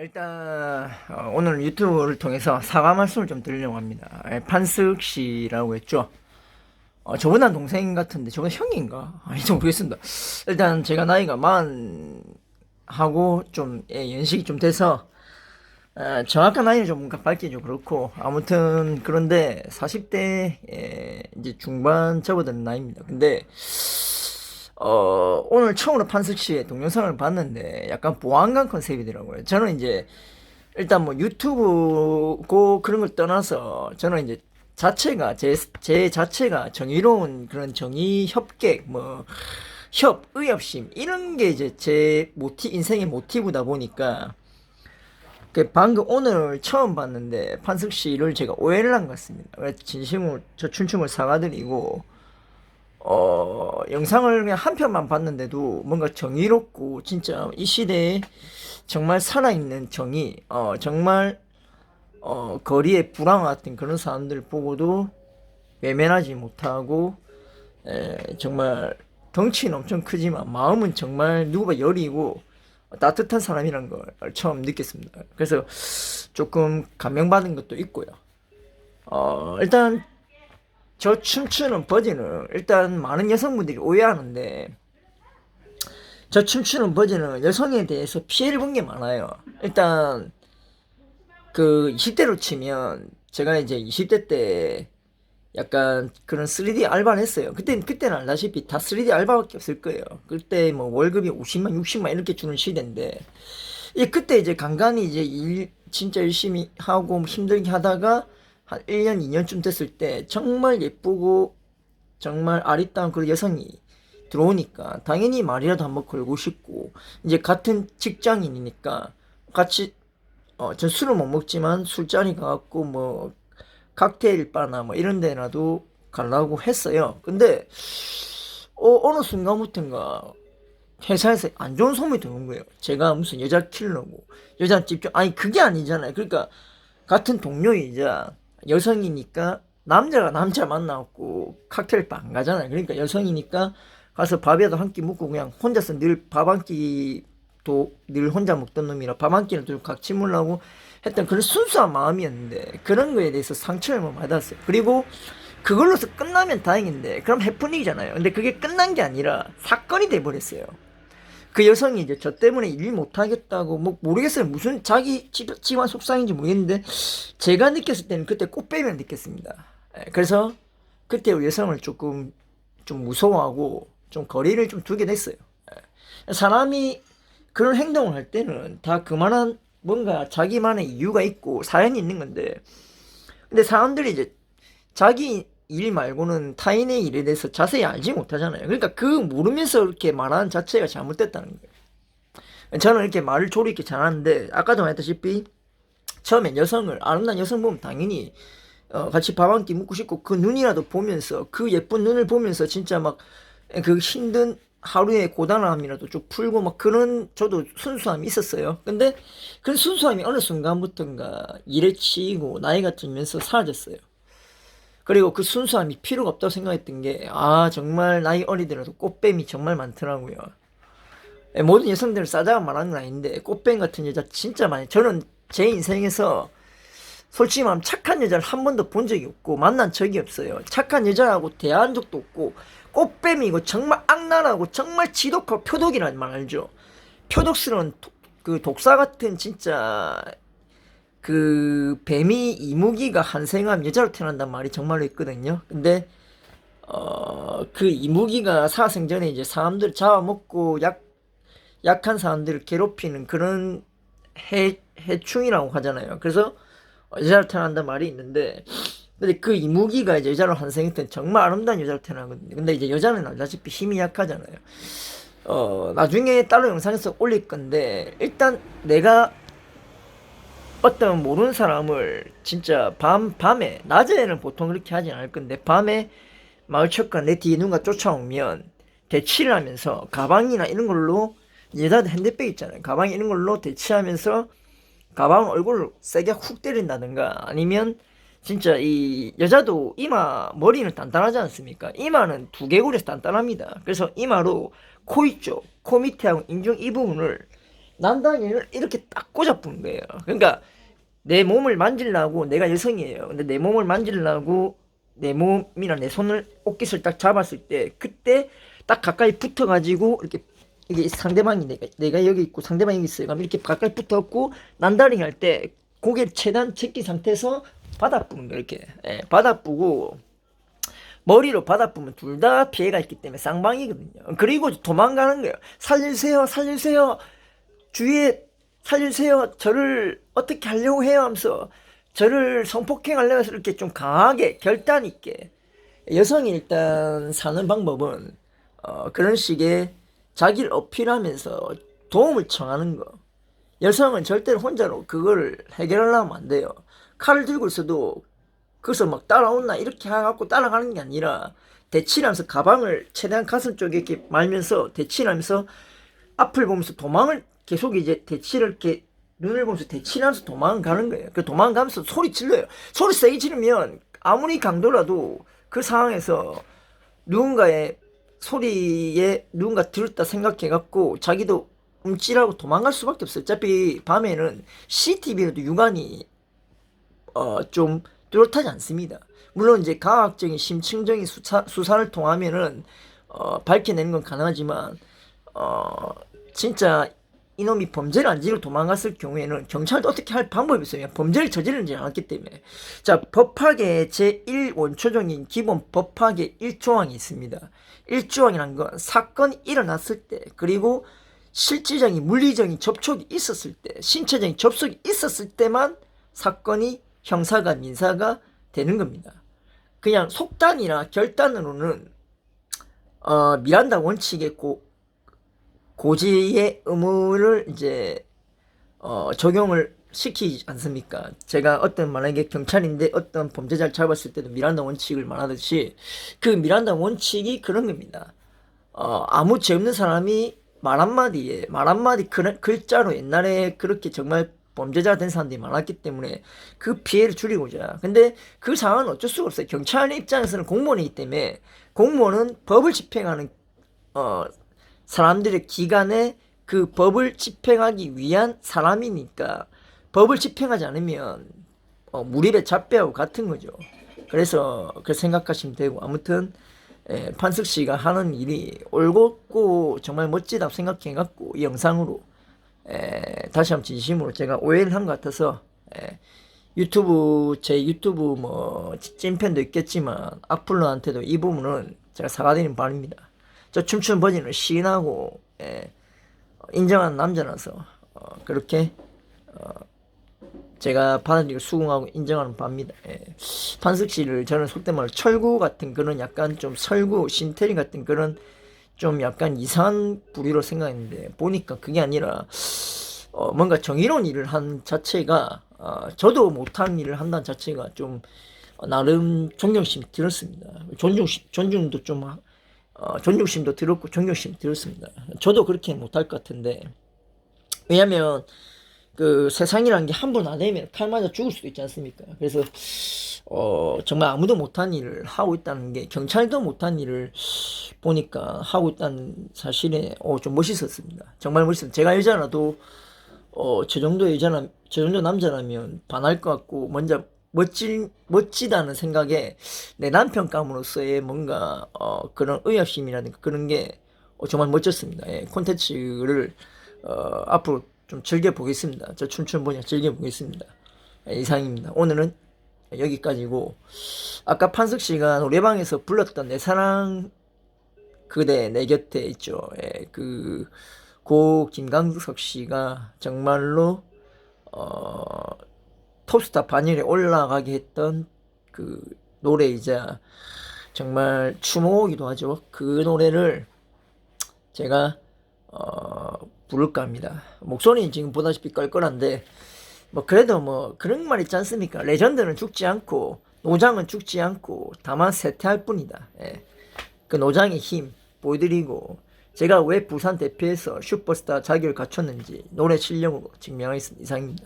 일단 오늘 유튜브를 통해서 사과 말씀을 좀 드리려고 합니다. 판석 씨라고 했죠. 저보다 동생 같은데 저보다 형인가? 아닌지 모르겠습니다. 일단 제가 나이가 만 하고 좀 연식이 좀 돼서 정확한 나이는 좀 밝기 좀 그렇고 아무튼 그런데 40대 이제 중반 접어드는 나이입니다. 근데 오늘 처음으로 판석 씨의 동영상을 봤는데 약간 보안관 컨셉이더라고요. 저는 이제 일단 뭐 유튜브고 그런 걸 떠나서 저는 이제 자체가 제 자체가 정의로운 그런 정의 협객 뭐 의협심 이런 게 이제 제 인생의 모티브다 보니까 그 방금 오늘 처음 봤는데 판석 씨를 제가 오해를 한 것 같습니다. 그래서 진심으로 저 춘춤을 사과드리고 영상을 그냥 한 편만 봤는데도 뭔가 정의롭고 진짜 이 시대에 정말 살아있는 정의, 정말 거리의 불황 같은 그런 사람들 보고도 외면하지 못하고 정말 덩치는 엄청 크지만 마음은 정말 누구보다 여리고 따뜻한 사람이란 걸 처음 느꼈습니다. 그래서 조금 감명받은 것도 있고요. 일단 저 춤추는 버전은 일단 많은 여성분들이 오해하는데 저 춤추는 버전은 여성에 대해서 피해를 본 게 많아요. 일단 그 20대로 치면 제가 이제 20대 때 약간 그런 3D 알바를 했어요. 그때는 알다시피 다 3D 알바밖에 없을 거예요. 그때 뭐 월급이 50만, 60만 이렇게 주는 시대인데 그때 이제 간간히 이제 일 진짜 열심히 하고 힘들게 하다가 한 1년, 2년쯤 됐을 때 정말 예쁘고 정말 아리따운 그런 여성이 들어오니까 당연히 말이라도 한번 걸고 싶고 이제 같은 직장인이니까 같이 전 술을 못 먹지만 술자리 가갖고 뭐 칵테일 바나 뭐 이런 데라도 가려고 했어요. 근데 어느 순간부터인가 회사에서 안 좋은 소문이 드는 거예요. 제가 무슨 여자 킬러고 여자 집중 아니 그게 아니잖아요. 그러니까 같은 동료이자 여성이니까 남자가 남자 만나고 칵테일 바 안 가잖아요. 그러니까 여성이니까 가서 밥이라도 한 끼 먹고 그냥 혼자서 늘 밥 한 끼도 늘 혼자 먹던 놈이라 밥 한 끼를 좀 같이 먹으려고 했던 그런 순수한 마음이었는데 그런 거에 대해서 상처를 뭐 받았어요. 그리고 그걸로서 끝나면 다행인데 그럼 해프닝이잖아요. 근데 그게 끝난 게 아니라 사건이 돼버렸어요. 그 여성이 이제 저 때문에 일 못하겠다고 뭐 모르겠어요. 무슨 자기 집안 속상인지 모르겠는데 제가 느꼈을 때는 그때 꽃뱀을 느꼈습니다. 그래서 그때 여성을 조금 좀 무서워하고 좀 거리를 좀 두게 됐어요. 사람이 그런 행동을 할 때는 다 그만한 뭔가 자기만의 이유가 있고 사연이 있는 건데 근데 사람들이 이제 자기 일 말고는 타인의 일에 대해서 자세히 알지 못하잖아요. 그러니까 그 모르면서 이렇게 말하는 자체가 잘못됐다는 거예요. 저는 이렇게 말을 조리 있게 잘하는데 아까도 말했다시피 처음엔 여성을 아름다운 여성 보면 당연히 같이 밥 한 끼 먹고 싶고 그 눈이라도 보면서 그 예쁜 눈을 보면서 진짜 막 그 힘든 하루의 고단함이라도 좀 풀고 막 그런 저도 순수함이 있었어요. 근데 그 순수함이 어느 순간부터인가 일에 치이고 나이가 들면서 사라졌어요. 그리고 그 순수함이 필요가 없다고 생각했던 게, 정말 나이 어리더라도 꽃뱀이 정말 많더라고요. 모든 여성들을 싸다가 말하는 건 아닌데, 꽃뱀 같은 여자 진짜 많이, 저는 제 인생에서 솔직히 말하면 착한 여자를 한 번도 본 적이 없고, 만난 적이 없어요. 착한 여자하고 대화한 적도 없고, 꽃뱀이고, 정말 악랄하고, 정말 지독하고 표독이라는 말 알죠? 표독스러운 그 독사 같은 진짜 그 뱀이 이무기가 한생하면 여자로 태어난단 말이 정말로 있거든요. 근데 그 이무기가 사생전에 이제 사람들 잡아먹고 약한 사람들을 괴롭히는 그런 해충이라고 하잖아요. 그래서 여자로 태어난단 말이 있는데 근데 그 이무기가 이제 여자로 환생했던 정말 아름다운 여자로 태어나거든요. 근데 이제 여자는 알다시피 힘이 약하잖아요. 나중에 따로 영상에서 올릴 건데 일단 내가 어떤 모르는 사람을 진짜 밤에, 낮에는 보통 그렇게 하진 않을 건데, 밤에 마을 척가 내 뒤에 누가 쫓아오면 대치를 하면서 가방이나 이런 걸로, 여자들 핸드백 있잖아요. 가방 이런 걸로 대치하면서 가방 얼굴을 세게 훅 때린다든가 아니면 진짜 이 여자도 머리는 단단하지 않습니까? 이마는 두개골에서 단단합니다. 그래서 이마로 코 있죠. 코 밑에하고 인중 이 부분을 난다리를 이렇게 딱 꽂아붙는 거예요. 그러니까 내 몸을 만지려고, 내가 여성이에요. 근데 내 몸을 만지려고 내 몸이나 내 손을 옷깃을 딱 잡았을 때, 그때 딱 가까이 붙어가지고 이렇게, 이게 상대방이 내가 여기 있고 상대방이 여기 있어요. 그럼 이렇게 가까이 붙어갖고 난다리 할 때 고개를 최대한 제낀 상태에서 받아부는 거예요. 이렇게 받아부고, 머리로 받아보면 둘 다 피해가 있기 때문에 쌍방이거든요. 그리고 도망가는 거예요. 살려주세요, 살려주세요, 주위에 살려주세요, 저를 어떻게 하려고 해요 하면서 저를 성폭행하려고 해서 이렇게 좀 강하게 결단 있게. 여성이 일단 사는 방법은 그런 식의 자기를 어필하면서 도움을 청하는 거. 여성은 절대로 혼자로 그걸 해결하려고 하면 안 돼요. 칼을 들고 있어도 그래서 막 따라온나 이렇게 해갖고 따라가는 게 아니라 대치를 하면서 가방을 최대한 가슴 쪽에 이렇게 말면서 대치를 하면서 앞을 보면서 도망을 계속 이제 대치를 이렇게 눈을 보면서 대치를 하면서 도망가는 거예요. 그 도망가면서 소리 질러요. 소리 세게 지르면 아무리 강도라도 그 상황에서 누군가의 소리에 누군가 들었다 생각해갖고 자기도 움찔하고 도망갈 수밖에 없어요. 어차피 밤에는 CCTV로도 유관이 좀 뚜렷하지 않습니다. 물론 이제 과학적인 심층적인 수사를 통하면은 밝혀내는 건 가능하지만 진짜 이놈이 범죄를 안 저지르고 도망갔을 경우에는 경찰도 어떻게 할 방법이 없어요. 범죄를 저지르지 않았기 때문에. 자, 법학의 제1원초적인 기본 법학의 1조항이 있습니다. 1조항이란 건 사건이 일어났을 때, 그리고 실질적인 물리적인 접촉이 있었을 때, 신체적인 접촉이 있었을 때만 사건이 형사가 민사가 되는 겁니다. 그냥 속단이나 결단으로는 미란다 원칙의 고지의 의무를 이제 적용을 시키지 않습니까? 제가 만약에 경찰인데 어떤 범죄자를 잡았을 때도 미란다 원칙을 말하듯이 그 미란다 원칙이 그런 겁니다. 아무 죄 없는 사람이 말 한마디 글자로 옛날에 그렇게 정말 범죄자 된 사람들이 많았기 때문에 그 피해를 줄이고자. 근데 그 상황은 어쩔 수가 없어요. 경찰의 입장에서는 공무원이기 때문에, 공무원은 법을 집행하는 사람들의 기관에 그 법을 집행하기 위한 사람이니까 법을 집행하지 않으면 무립의 잡배하고 같은 거죠. 그래서 그 생각하시면 되고, 아무튼 판석 씨가 하는 일이 옳고 정말 멋지다고 생각해갖고 이 영상으로 다시 한번 진심으로 제가 오해를 한 것 같아서 제 유튜브 뭐 찐팬도 있겠지만 악플러한테도 이 부분은 제가 사과드리는 바입니다. 저 춤추는 버전을 시인하고 인정한 남자라서 그렇게 제가 받은 일을 수긍하고 인정하는 바입니다. 판석 씨를 저는 속된 말로 철구 같은 그런 약간 좀 설구 신태리 같은 그런 좀 약간 이상한 부류로 생각했는데 보니까 그게 아니라 뭔가 정의로운 일을 한 자체가 저도 못한 일을 한다는 자체가 좀 나름 존경심이 들었습니다. 존중도 좀 존중심도 들었고 존경심이 들었습니다. 저도 그렇게 못할 것 같은데, 왜냐면 그 세상이라는 게 한 번 안 되면 칼 맞아 죽을 수도 있지 않습니까? 그래서 정말 아무도 못한 일을 하고 있다는 게, 경찰도 못한 일을 보니까 하고 있다는 사실에 좀 멋있었습니다. 정말 멋있었습니다. 제가 여자라도 저 정도 남자라면 반할 것 같고, 먼저 멋지다는 생각에 내 남편감으로서의 뭔가 그런 의협심이라든가 그런 게 정말 멋졌습니다. 콘텐츠를 앞으로 좀 즐겨보겠습니다. 저 춤추는 분야 즐겨보겠습니다. 이상입니다. 오늘은 여기까지고, 아까 판석 씨가 노래방에서 불렀던 내 사랑 그대 내 곁에 있죠. 고 김광석 씨가 정말로 톱스타 반열에 올라가게 했던 그 노래이자 정말 추모이기도 하죠. 그 노래를 제가 부를까 합니다. 목소리는 지금 보다시피 껄껄한데 뭐 그래도 뭐 그런 말 있지 않습니까? 레전드는 죽지 않고 노장은 죽지 않고 다만 쇠퇴할 뿐이다. 그 노장의 힘 보여드리고, 제가 왜 부산 대표에서 슈퍼스타 자격을 갖췄는지 노래 실력으로 증명하겠습니다. 이상입니다.